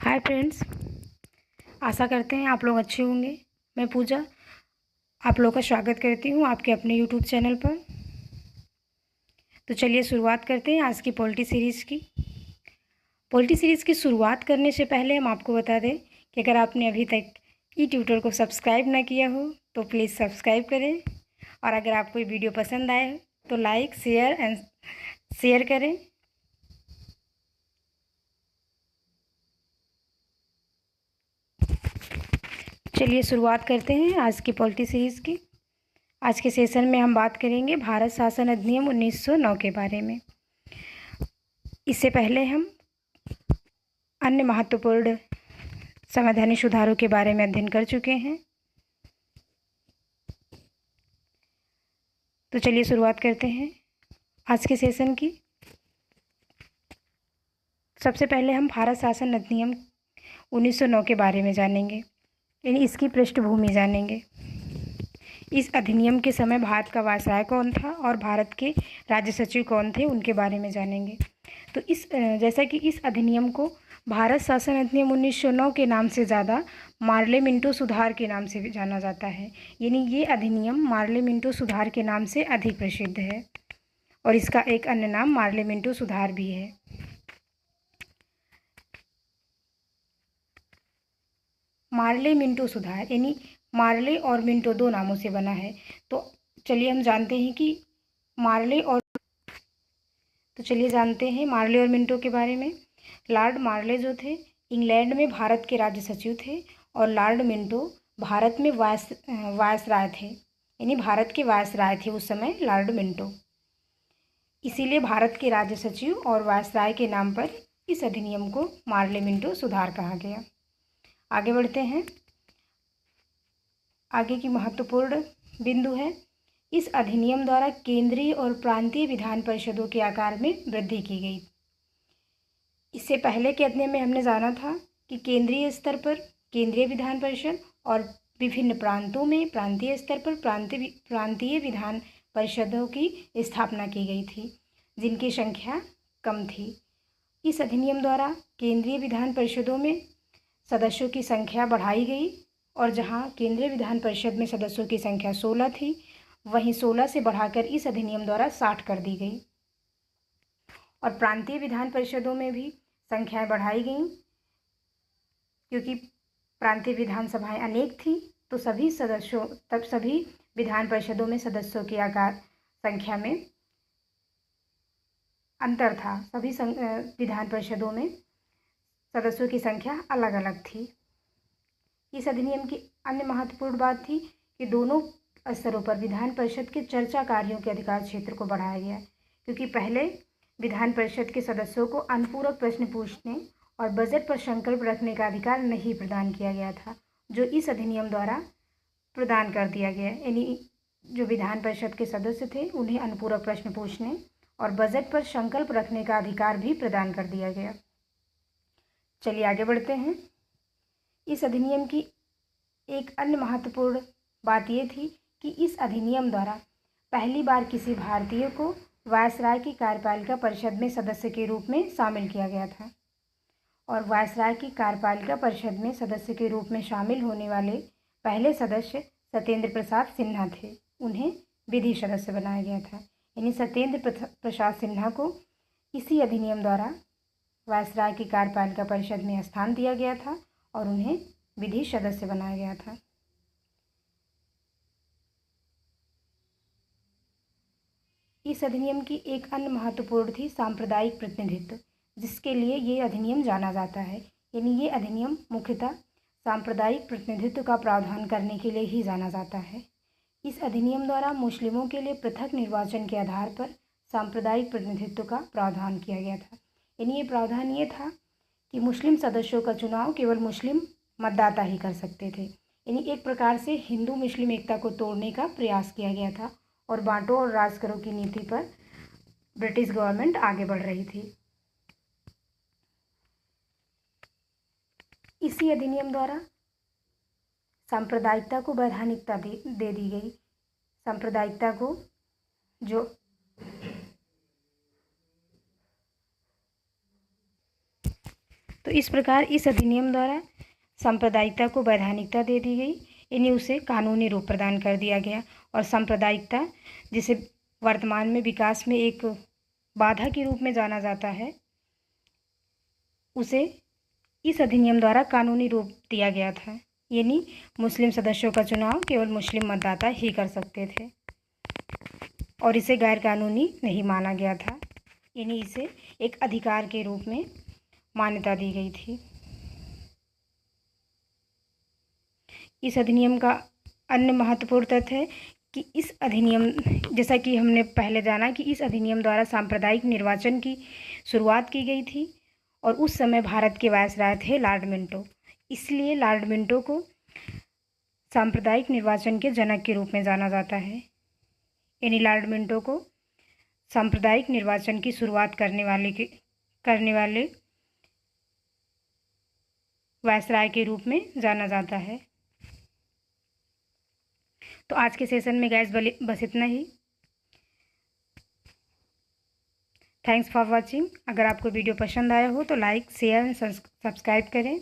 Hi friends, आशा करते हैं आप लोग अच्छे होंगे। मैं पूजा आप लोगों का स्वागत करती हूँ आपके अपने यूट्यूब चैनल पर। तो चलिए शुरुआत करते हैं आज की पॉलिटी सीरीज़ की। पॉलिटी सीरीज़ की शुरुआत करने से पहले हम आपको बता दें कि अगर आपने अभी तक ई ट्यूटर को सब्सक्राइब ना किया हो तो प्लीज़ सब्सक्राइब करें, और अगर आपको ये वीडियो पसंद आए तो लाइक शेयर करें। चलिए शुरुआत करते हैं आज की पॉलिटी सीरीज़ की। आज के सेशन में हम बात करेंगे भारत शासन अधिनियम 1909 के बारे में। इससे पहले हम अन्य महत्वपूर्ण संवैधानिक सुधारों के बारे में अध्ययन कर चुके हैं। तो चलिए शुरुआत करते हैं आज के सेशन की। सबसे पहले हम भारत शासन अधिनियम 1909 के बारे में जानेंगे, यानी इसकी पृष्ठभूमि जानेंगे। इस अधिनियम के समय भारत का वायसराय कौन था और भारत के राज्य सचिव कौन थे, उनके बारे में जानेंगे। तो जैसा कि इस अधिनियम को भारत शासन अधिनियम 1909 के नाम से ज़्यादा मार्ले मिंटो सुधार के नाम से जाना जाता है, यानी ये अधिनियम मार्ले मिंटो सुधार के नाम से अधिक प्रसिद्ध है, और इसका एक अन्य नाम मार्ले मिंटो सुधार भी है। मार्ले मिंटो सुधार यानी मार्ले और मिंटो दो नामों से बना है। तो चलिए जानते हैं मार्ले और मिंटो के बारे में। लॉर्ड मार्ले जो थे इंग्लैंड में भारत के राज्य सचिव थे, और लॉर्ड मिंटो भारत में वायसराय थे, यानी भारत के वायसराय थे उस समय लॉर्ड मिंटो। इसीलिए भारत के राज्य सचिव और वायसराय के नाम पर इस अधिनियम को मार्ले मिंटो सुधार कहा गया। आगे बढ़ते हैं। आगे की महत्वपूर्ण बिंदु है, इस अधिनियम द्वारा केंद्रीय और प्रांतीय विधान परिषदों के आकार में वृद्धि की गई। इससे पहले के अधिनियम में हमने जाना था कि केंद्रीय स्तर पर केंद्रीय विधान परिषद और विभिन्न प्रांतों में प्रांतीय स्तर पर प्रांतीय विधान परिषदों की स्थापना की गई थी, जिनकी संख्या कम थी। इस अधिनियम द्वारा केंद्रीय विधान परिषदों में सदस्यों की संख्या बढ़ाई गई, और जहां केंद्रीय विधान परिषद में सदस्यों की संख्या 16 थी, वहीं 16 से बढ़ाकर इस अधिनियम द्वारा 60 कर दी गई। और प्रांतीय विधान परिषदों में भी संख्याएं बढ़ाई गईं, क्योंकि प्रांतीय विधानसभाएं अनेक थी, तो सभी विधान परिषदों में सदस्यों की आकार संख्या में अंतर था। सभी विधान परिषदों में सदस्यों की संख्या अलग अलग थी। इस अधिनियम की अन्य महत्वपूर्ण बात थी कि दोनों स्तरों पर विधान परिषद के चर्चा कार्यों के अधिकार क्षेत्र को बढ़ाया गया, क्योंकि पहले विधान परिषद के सदस्यों को अनुपूरक प्रश्न पूछने और बजट पर संकल्प रखने का अधिकार नहीं प्रदान किया गया था, जो इस अधिनियम द्वारा प्रदान कर दिया गया। यानी जो विधान परिषद के सदस्य थे उन्हें अनुपूरक प्रश्न पूछने और बजट पर संकल्प रखने का अधिकार भी प्रदान कर दिया गया। चलिए आगे बढ़ते हैं। इस अधिनियम की एक अन्य महत्वपूर्ण बात यह थी कि इस अधिनियम द्वारा पहली बार किसी भारतीय को वायसराय की कार्यपालिका परिषद में सदस्य के रूप में शामिल किया गया था, और वायसराय की कार्यपालिका परिषद में सदस्य के रूप में शामिल होने वाले पहले सदस्य सत्येंद्र प्रसाद सिन्हा थे। उन्हें विधि सदस्य बनाया गया था, यानी सत्येंद्र प्रसाद सिन्हा को इसी अधिनियम द्वारा वायसराय की कार्यपालिका परिषद में स्थान दिया गया था और उन्हें विधि सदस्य बनाया गया था। इस अधिनियम की एक अन्य महत्वपूर्ण थी सांप्रदायिक प्रतिनिधित्व, जिसके लिए ये अधिनियम जाना जाता है। यानी ये अधिनियम मुख्यतः सांप्रदायिक प्रतिनिधित्व का प्रावधान करने के लिए ही जाना जाता है। इस अधिनियम द्वारा मुस्लिमों के लिए पृथक निर्वाचन के आधार पर सांप्रदायिक प्रतिनिधित्व का प्रावधान किया गया था। यानी ये प्रावधान ये था कि मुस्लिम सदस्यों का चुनाव केवल मुस्लिम मतदाता ही कर सकते थे। यानी एक प्रकार से हिंदू मुस्लिम एकता को तोड़ने का प्रयास किया गया था, और बांटो और राज करो की नीति पर ब्रिटिश गवर्नमेंट आगे बढ़ रही थी। इसी अधिनियम द्वारा सांप्रदायिकता को वैधानिकता दे दी गई। सांप्रदायिकता को तो इस प्रकार इस अधिनियम द्वारा सांप्रदायिकता को वैधानिकता दे दी गई, यानी उसे कानूनी रूप प्रदान कर दिया गया। और सांप्रदायिकता, जिसे वर्तमान में विकास में एक बाधा के रूप में जाना जाता है, उसे इस अधिनियम द्वारा कानूनी रूप दिया गया था, यानी मुस्लिम सदस्यों का चुनाव केवल मुस्लिम मतदाता ही कर सकते थे और इसे गैर कानूनी नहीं माना गया था, यानी इसे एक अधिकार के रूप में मान्यता दी गई थी। इस अधिनियम का अन्य महत्वपूर्ण तथ्य है कि इस अधिनियम, जैसा कि हमने पहले जाना कि इस अधिनियम द्वारा सांप्रदायिक निर्वाचन की शुरुआत की गई थी और उस समय भारत के वायसराय थे लॉर्ड मिंटो, इसलिए लॉर्ड मिंटो को सांप्रदायिक निर्वाचन के जनक के रूप में जाना जाता है, यानी लॉर्ड मिंटो को सांप्रदायिक निर्वाचन की शुरुआत करने वाले वायसराय के रूप में जाना जाता है। तो आज के सेशन में गाइस बस इतना ही। Thanks for watching. अगर आपको वीडियो पसंद आया हो तो लाइक, शेयर, सब्सक्राइब करें।